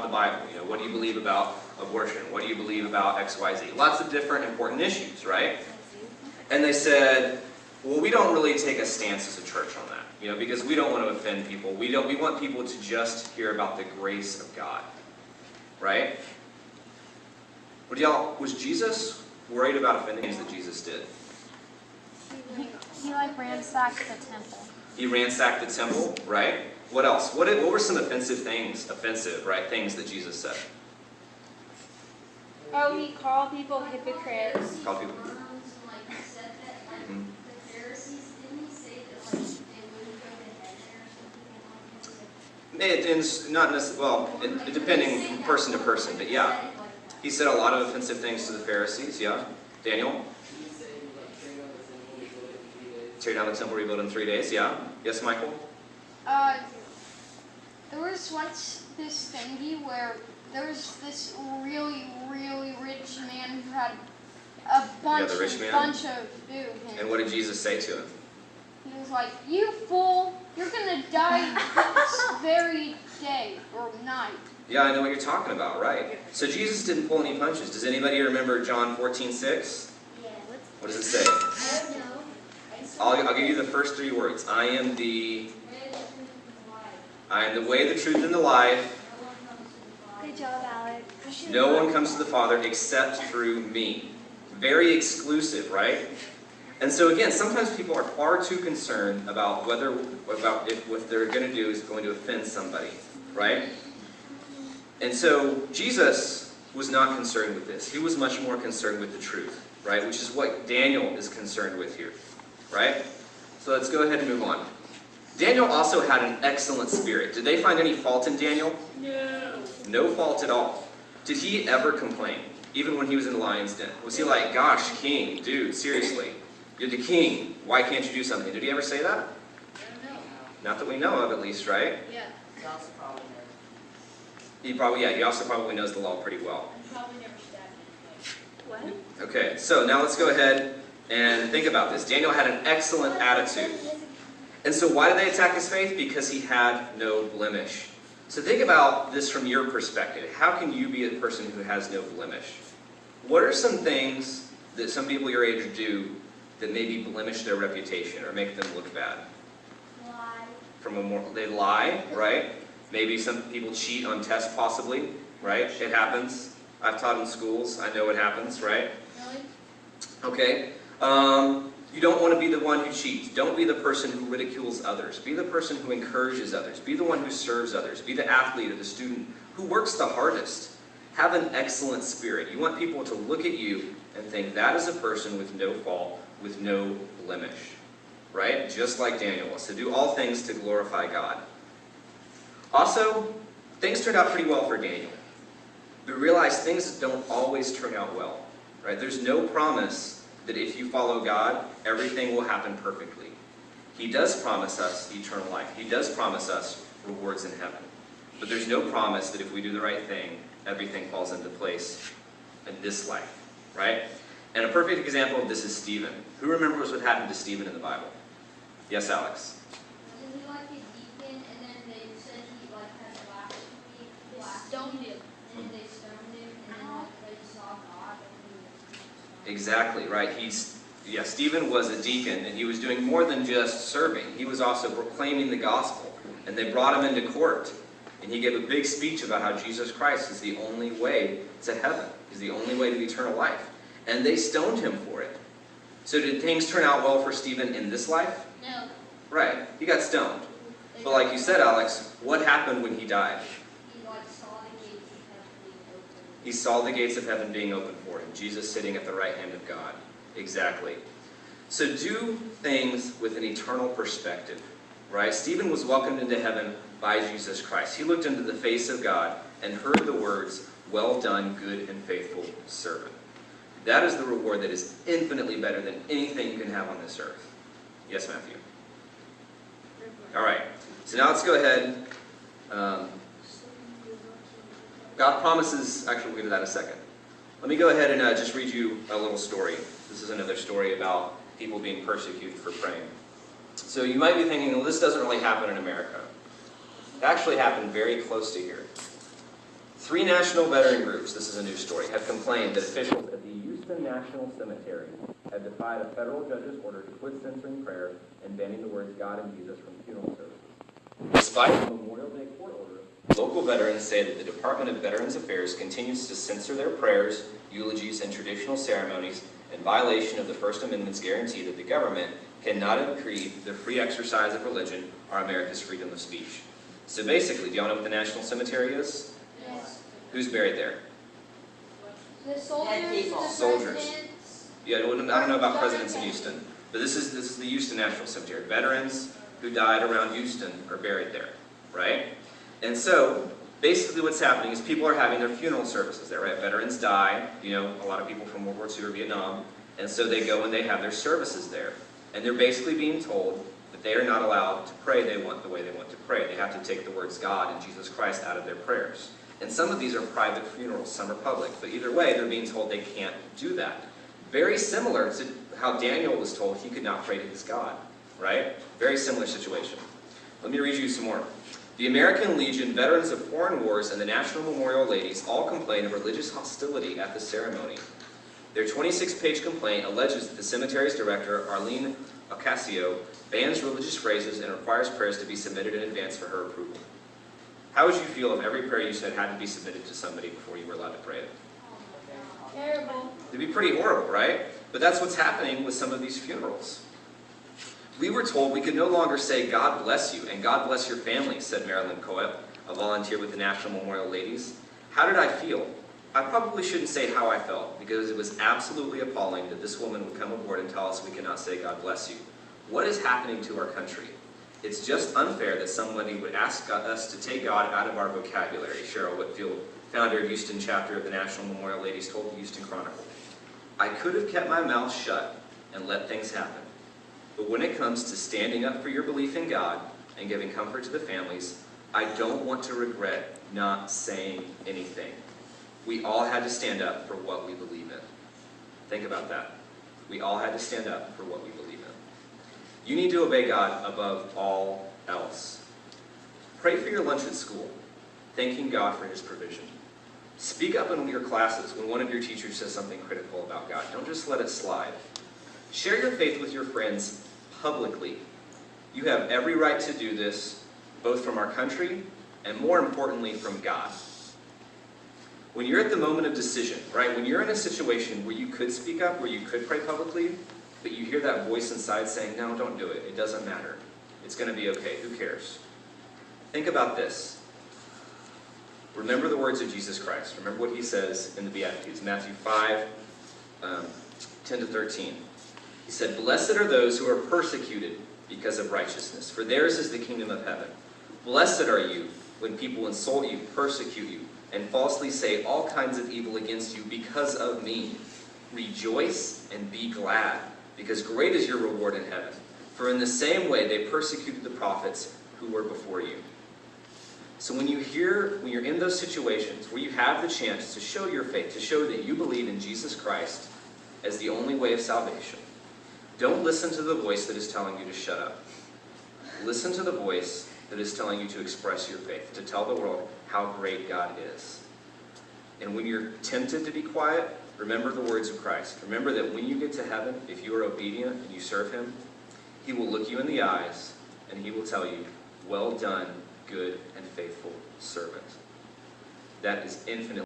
the Bible? What do you believe about abortion? What do you believe about XYZ? Lots of different important issues, right? And they said, well, we don't really take a stance as a church on that, because we don't want to offend people. We want people to just hear about the grace of God, right? Was Jesus worried about offending things that Jesus did? He ransacked the temple. He ransacked the temple, right? What else? What were some offensive things that Jesus said? Oh, he called people hypocrites. Called people. It's not necessarily, depending from person to person, but yeah. He said a lot of offensive things to the Pharisees, yeah. Daniel? Tear down the temple, rebuild in 3 days, yeah. Yes, Michael? There was once this thingy where there was this really, really rich man who had a bunch of food. And what did Jesus say to him? He was like, "You fool, you're going to die this very day or night." Yeah, I know what you're talking about, right? So Jesus didn't pull any punches. Does anybody remember John 14:6? Yeah. What does it say? I'll give you the first 3 words. I am the way, the truth, and the life. Good job, Alex. No one comes to the Father except through me. Very exclusive, right? And so again, sometimes people are far too concerned about if what they're going to do is going to offend somebody, right? And so Jesus was not concerned with this. He was much more concerned with the truth, right? Which is what Daniel is concerned with here, right? So let's go ahead and move on. Daniel also had an excellent spirit. Did they find any fault in Daniel? No. No fault at all. Did he ever complain? Even when he was in the lion's den? Was he like, gosh, king, dude, seriously, you're the king, why can't you do something? Did he ever say that? No. Not that we know of, at least, right? Yeah. He also probably knows the law pretty well. Probably never stabbed anybody. What? Okay, so now let's go ahead and think about this. Daniel had an excellent attitude. And so why did they attack his faith? Because he had no blemish. So think about this from your perspective. How can you be a person who has no blemish? What are some things that some people your age do that maybe blemish their reputation or make them look bad? Lie. They lie, right? Maybe some people cheat on tests possibly, right? It happens. I've taught in schools. I know it happens, right? Really? Okay. You don't want to be the one who cheats. Don't be the person who ridicules others. Be the person who encourages others. Be the one who serves others. Be the athlete or the student who works the hardest. Have an excellent spirit. You want people to look at you and think that is a person with no fault, with no blemish. Right? Just like Daniel was. To do all things to glorify God. Also, things turned out pretty well for Daniel. But realize things don't always turn out well. Right? There's no promise that if you follow God, everything will happen perfectly. He does promise us eternal life. He does promise us rewards in heaven. But there's no promise that if we do the right thing, everything falls into place in this life. Right? And a perfect example of this is Stephen. Who remembers what happened to Stephen in the Bible? Yes, Alex? Wasn't he like a deacon, and then they said he had blasphemy? They stoned him. And then they stoned him, and then they saw God. Exactly, right. Stephen was a deacon, and he was doing more than just serving. He was also proclaiming the gospel. And they brought him into court, and he gave a big speech about how Jesus Christ is the only way to heaven. He's the only way to eternal life. And they stoned him for it. So did things turn out well for Stephen in this life? No. Right. He got stoned. But like you said, Alex, what happened when he died? He saw the gates of heaven being opened. He saw the gates of heaven being open for him. Jesus sitting at the right hand of God. Exactly. So do things with an eternal perspective. Right? Stephen was welcomed into heaven by Jesus Christ. He looked into the face of God and heard the words, "Well done, good and faithful servant." That is the reward that is infinitely better than anything you can have on this earth. Yes, Matthew? All right. So now let's go ahead. God promises, actually we'll get to that in a second. Let me go ahead and just read you a little story. This is another story about people being persecuted for praying. So you might be thinking, well, this doesn't really happen in America. It actually happened very close to here. 3 national veteran groups, this is a news story, have complained that officials at the Houston National Cemetery have defied a federal judge's order to quit censoring prayer and banning the words God and Jesus from funeral services. Despite the Memorial Day court order, local veterans say that the Department of Veterans Affairs continues to censor their prayers, eulogies, and traditional ceremonies in violation of the First Amendment's guarantee that the government cannot impede the free exercise of religion or America's freedom of speech. So basically, do y'all know what the National Cemetery is? Yes. Who's buried there? The soldiers, people. the Soldiers. presidents. Yeah, I don't know about presidents in Houston, but this is the Houston National Cemetery. Veterans who died around Houston are buried there, right? And so, basically what's happening is people are having their funeral services there, right? Veterans die, a lot of people from World War II or Vietnam, and so they go and they have their services there. And they're basically being told that they are not allowed to pray the way they want to pray. They have to take the words God and Jesus Christ out of their prayers. And some of these are private funerals, some are public, but either way, they're being told they can't do that. Very similar to how Daniel was told he could not pray to his God, right? Very similar situation. Let me read you some more. The American Legion, Veterans of Foreign Wars, and the National Memorial Ladies all complain of religious hostility at the ceremony. Their 26-page complaint alleges that the cemetery's director, Arlene Ocasio, bans religious phrases and requires prayers to be submitted in advance for her approval. How would you feel if every prayer you said had to be submitted to somebody before you were allowed to pray it? Terrible. It'd be pretty horrible, right? But that's what's happening with some of these funerals. We were told we could no longer say, God bless you, and God bless your family, said Marilyn Coep, a volunteer with the National Memorial Ladies. How did I feel? I probably shouldn't say how I felt, because it was absolutely appalling that this woman would come aboard and tell us we cannot say God bless you. What is happening to our country? It's just unfair that somebody would ask us to take God out of our vocabulary, Cheryl Whitfield, founder of Houston chapter of the National Memorial Ladies, told the Houston Chronicle. I could have kept my mouth shut and let things happen. But when it comes to standing up for your belief in God and giving comfort to the families, I don't want to regret not saying anything. We all had to stand up for what we believe in. Think about that. We all had to stand up for what we believe in. You need to obey God above all else. Pray for your lunch at school, thanking God for His provision. Speak up in your classes when one of your teachers says something critical about God. Don't just let it slide. Share your faith with your friends publicly. You have every right to do this, both from our country and more importantly from God. When you're at the moment of decision, right, when you're in a situation where you could speak up, where you could pray publicly, but you hear that voice inside saying, no, don't do it. It doesn't matter. It's going to be okay. Who cares? Think about this. Remember the words of Jesus Christ. Remember what He says in the Beatitudes, Matthew 5, 10 to 13. He said, blessed are those who are persecuted because of righteousness, for theirs is the kingdom of heaven. Blessed are you when people insult you, persecute you, and falsely say all kinds of evil against you because of me. Rejoice and be glad, because great is your reward in heaven. For in the same way they persecuted the prophets who were before you. So when you're in those situations where you have the chance to show your faith, to show that you believe in Jesus Christ as the only way of salvation, don't listen to the voice that is telling you to shut up. Listen to the voice that is telling you to express your faith, to tell the world how great God is. And when you're tempted to be quiet, remember the words of Christ. Remember that when you get to heaven, if you are obedient and you serve Him, He will look you in the eyes and He will tell you, well done, good and faithful servant. That is infinitely